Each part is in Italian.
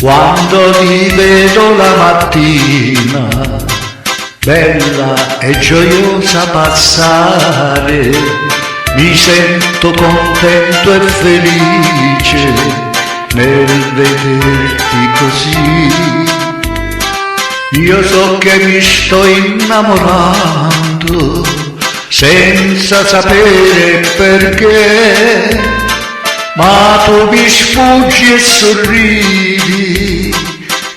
Quando ti vedo la mattina, bella e gioiosa passare, mi sento contento e felice nel vederti così. Io so che mi sto innamorando senza sapere perché, ma tu mi sfuggi e sorridi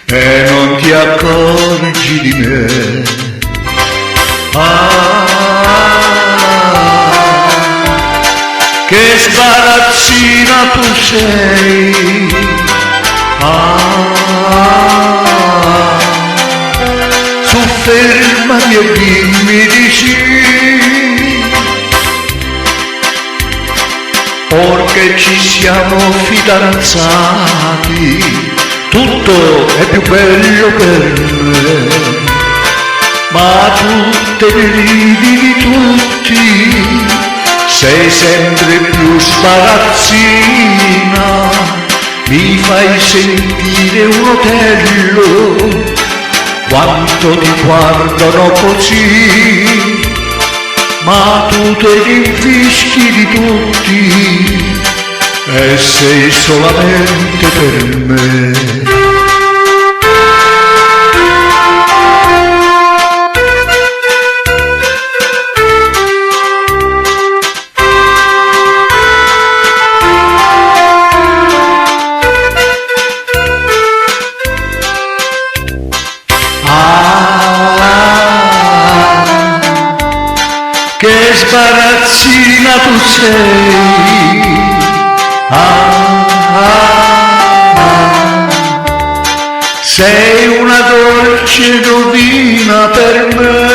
e non ti accorgi di me. Che sbarazzina tu sei, su fermati e dimmi di sì. Perché ci siamo fidanzati, tutto è più bello per me, ma tu te ne ridi di tutti, sei sempre più sbarazzina, mi fai sentire un otello, quanto ti guardano così, ma tu te ne infischi di tutti e sei solamente per me. Che sbarazzina tu sei, sei una dolce rovina per me.